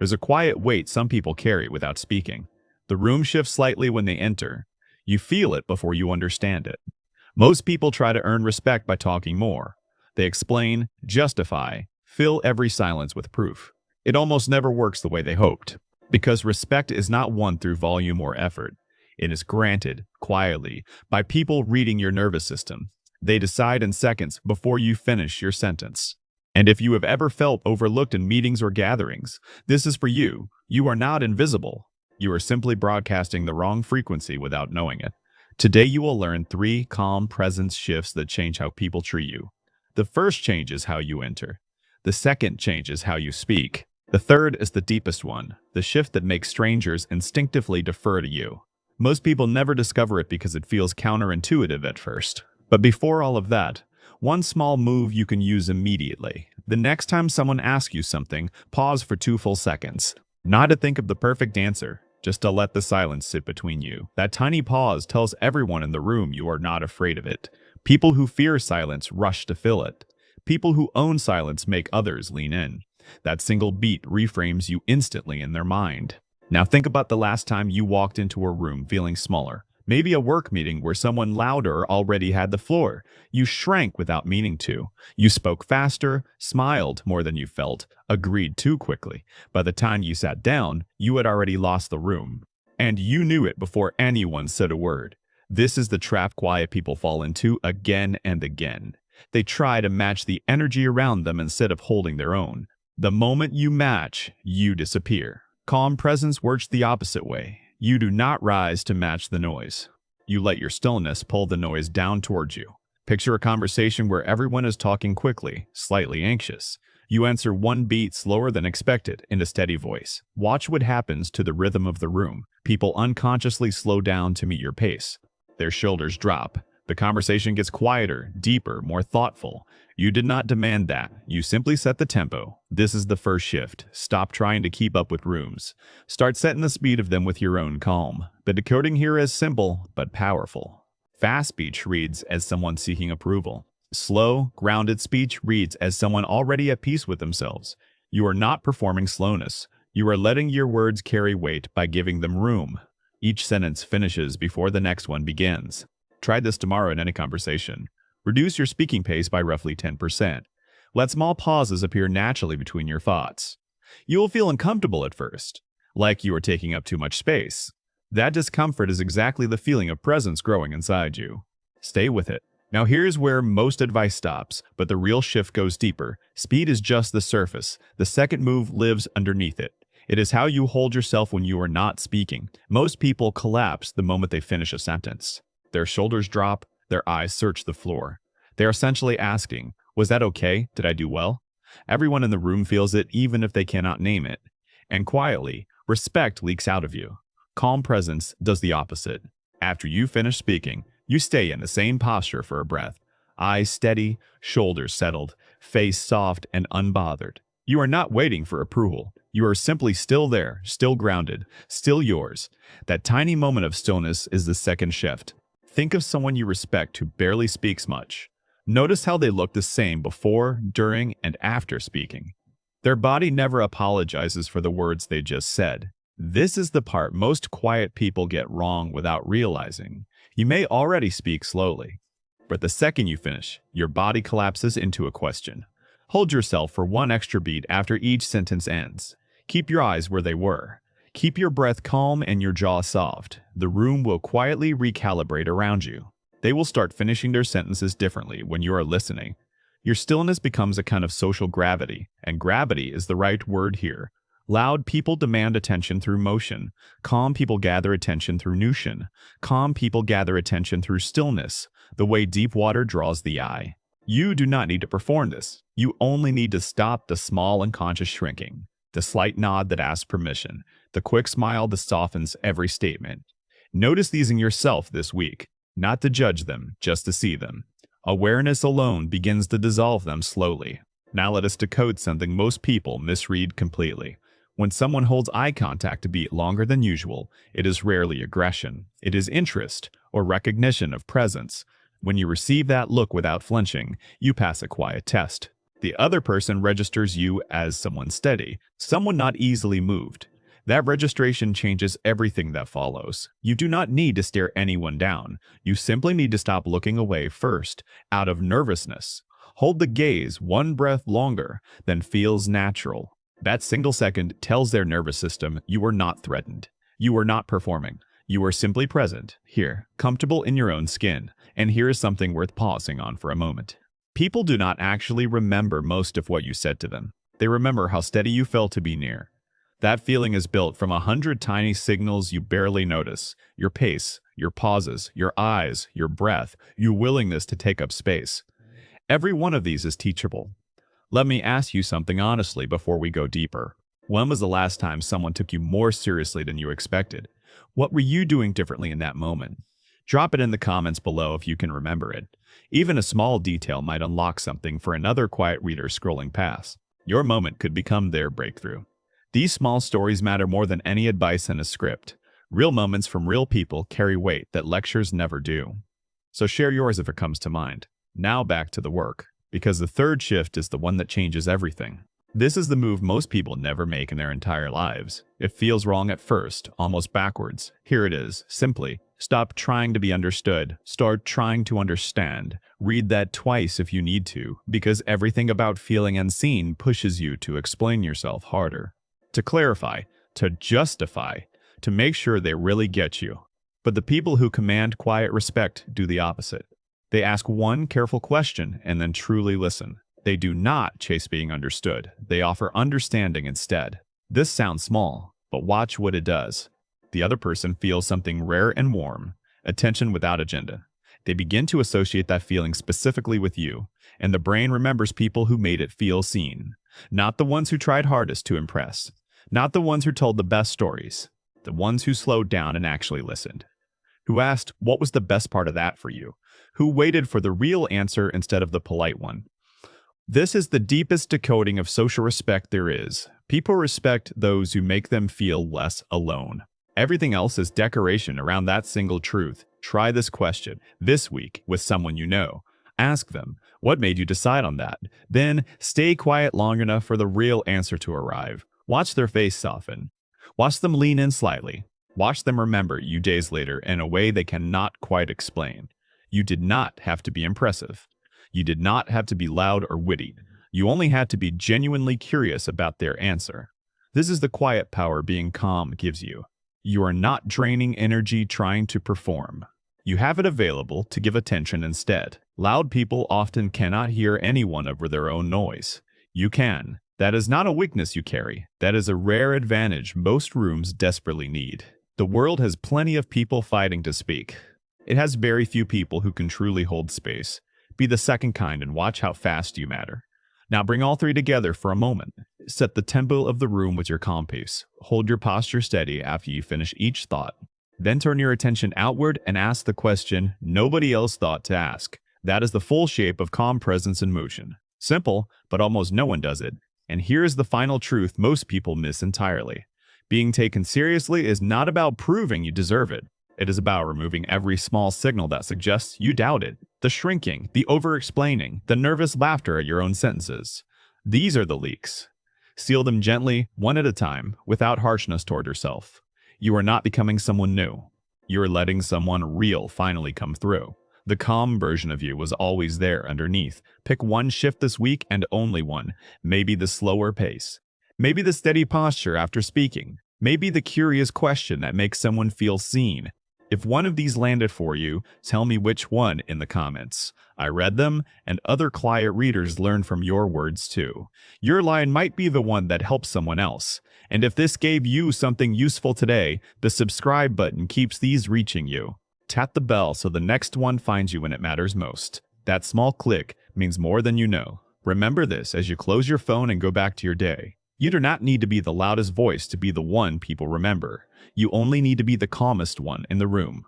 There's a quiet weight some people carry without speaking. The room shifts slightly when they enter. You feel it before you understand it. Most people try to earn respect by talking more. They explain, justify, fill every silence with proof. It almost never works the way they hoped, because respect is not won through volume or effort. It is granted, quietly, by people reading your nervous system. They decide in seconds before you finish your sentence. And if you have ever felt overlooked in meetings or gatherings, this is for you. You are not invisible. You are simply broadcasting the wrong frequency without knowing it. Today you will learn 3 calm presence shifts that change how people treat you. The first changes how you enter. The second changes how you speak. The third is the deepest one, the shift that makes strangers instinctively defer to you. Most people never discover it because it feels counterintuitive at first. But before all of that, one small move you can use immediately. The next time someone asks you something, pause for 2 full seconds. Not to think of the perfect answer, just to let the silence sit between you. That tiny pause tells everyone in the room you are not afraid of it. People who fear silence rush to fill it. People who own silence make others lean in. That single beat reframes you instantly in their mind. Now think about the last time you walked into a room feeling smaller. Maybe a work meeting where someone louder already had the floor. You shrank without meaning to. You spoke faster, smiled more than you felt, agreed too quickly. By the time you sat down, you had already lost the room. And you knew it before anyone said a word. This is the trap quiet people fall into again and again. They try to match the energy around them instead of holding their own. The moment you match, you disappear. Calm presence works the opposite way. You do not rise to match the noise. You let your stillness pull the noise down towards you. Picture a conversation where everyone is talking quickly, slightly anxious. You answer one beat slower than expected in a steady voice. Watch what happens to the rhythm of the room. People unconsciously slow down to meet your pace. Their shoulders drop. The conversation gets quieter, deeper, more thoughtful. You did not demand that. You simply set the tempo. This is the first shift. Stop trying to keep up with rooms. Start setting the speed of them with your own calm. The decoding here is simple, but powerful. Fast speech reads as someone seeking approval. Slow, grounded speech reads as someone already at peace with themselves. You are not performing slowness. You are letting your words carry weight by giving them room. Each sentence finishes before the next one begins. Try this tomorrow in any conversation. Reduce your speaking pace by roughly 10%. Let small pauses appear naturally between your thoughts. You will feel uncomfortable at first, like you are taking up too much space. That discomfort is exactly the feeling of presence growing inside you. Stay with it. Now here's where most advice stops, but the real shift goes deeper. Speed is just the surface. The second move lives underneath it. It is how you hold yourself when you are not speaking. Most people collapse the moment they finish a sentence. Their shoulders drop, their eyes search the floor. They are essentially asking, was that okay? Did I do well? Everyone in the room feels it, even if they cannot name it. And quietly, respect leaks out of you. Calm presence does the opposite. After you finish speaking, you stay in the same posture for a breath. Eyes steady, shoulders settled, face soft and unbothered. You are not waiting for approval. You are simply still there, still grounded, still yours. That tiny moment of stillness is the second shift. Think of someone you respect who barely speaks much. Notice how they look the same before, during, and after speaking. Their body never apologizes for the words they just said. This is the part most quiet people get wrong without realizing. You may already speak slowly, but the second you finish, your body collapses into a question. Hold yourself for one extra beat after each sentence ends. Keep your eyes where they were. Keep your breath calm and your jaw soft. The room will quietly recalibrate around you. They will start finishing their sentences differently when you are listening. Your stillness becomes a kind of social gravity, and gravity is the right word here. Loud people demand attention through motion. Calm people gather attention through nution. Calm people gather attention through stillness, the way deep water draws the eye. You do not need to perform this. You only need to stop the small unconscious shrinking, the slight nod that asks permission, the quick smile that softens every statement. Notice these in yourself this week, not to judge them, just to see them. Awareness alone begins to dissolve them slowly. Now let us decode something most people misread completely. When someone holds eye contact a beat longer than usual, it is rarely aggression. It is interest or recognition of presence. When you receive that look without flinching, you pass a quiet test. The other person registers you as someone steady, someone not easily moved. That registration changes everything that follows. You do not need to stare anyone down. You simply need to stop looking away first, out of nervousness. Hold the gaze one breath longer than feels natural. That single second tells their nervous system you are not threatened. You are not performing. You are simply present, here, comfortable in your own skin. And here is something worth pausing on for a moment. People do not actually remember most of what you said to them. They remember how steady you felt to be near. That feeling is built from 100 tiny signals you barely notice. Your pace, your pauses, your eyes, your breath, your willingness to take up space. Every one of these is teachable. Let me ask you something honestly before we go deeper. When was the last time someone took you more seriously than you expected? What were you doing differently in that moment? Drop it in the comments below if you can remember it. Even a small detail might unlock something for another quiet reader scrolling past. Your moment could become their breakthrough. These small stories matter more than any advice in a script. Real moments from real people carry weight that lectures never do. So share yours if it comes to mind. Now back to the work, because the third shift is the one that changes everything. This is the move most people never make in their entire lives. It feels wrong at first, almost backwards. Here it is, simply. Stop trying to be understood. Start trying to understand. Read that twice if you need to, because everything about feeling unseen pushes you to explain yourself harder. To clarify, to justify, to make sure they really get you. But the people who command quiet respect do the opposite. They ask one careful question and then truly listen. They do not chase being understood. They offer understanding instead. This sounds small, but watch what it does. The other person feels something rare and warm, attention without agenda. They begin to associate that feeling specifically with you, and the brain remembers people who made it feel seen, not the ones who tried hardest to impress. Not the ones who told the best stories, the ones who slowed down and actually listened. Who asked, what was the best part of that for you? Who waited for the real answer instead of the polite one? This is the deepest decoding of social respect there is. People respect those who make them feel less alone. Everything else is decoration around that single truth. Try this question this week with someone you know. Ask them, what made you decide on that? Then stay quiet long enough for the real answer to arrive. Watch their face soften. Watch them lean in slightly. Watch them remember you days later in a way they cannot quite explain. You did not have to be impressive. You did not have to be loud or witty. You only had to be genuinely curious about their answer. This is the quiet power being calm gives you. You are not draining energy trying to perform. You have it available to give attention instead. Loud people often cannot hear anyone over their own noise. You can. That is not a weakness you carry. That is a rare advantage most rooms desperately need. The world has plenty of people fighting to speak. It has very few people who can truly hold space. Be the second kind and watch how fast you matter. Now bring all three together for a moment. Set the tempo of the room with your calm pace. Hold your posture steady after you finish each thought. Then turn your attention outward and ask the question nobody else thought to ask. That is the full shape of calm presence in motion. Simple, but almost no one does it. And here's the final truth most people miss entirely. Being taken seriously is not about proving you deserve it. It is about removing every small signal that suggests you doubt it. The shrinking, the over-explaining, the nervous laughter at your own sentences. These are the leaks. Seal them gently, one at a time, without harshness toward yourself. You are not becoming someone new. You are letting someone real finally come through. The calm version of you was always there underneath. Pick one shift this week and only one. Maybe the slower pace. Maybe the steady posture after speaking. Maybe the curious question that makes someone feel seen. If one of these landed for you, tell me which one in the comments. I read them, and other quiet readers learn from your words too. Your line might be the one that helps someone else. And if this gave you something useful today, the subscribe button keeps these reaching you. Tap the bell so the next one finds you when it matters most. That small click means more than you know. Remember this as you close your phone and go back to your day. You do not need to be the loudest voice to be the one people remember. You only need to be the calmest one in the room.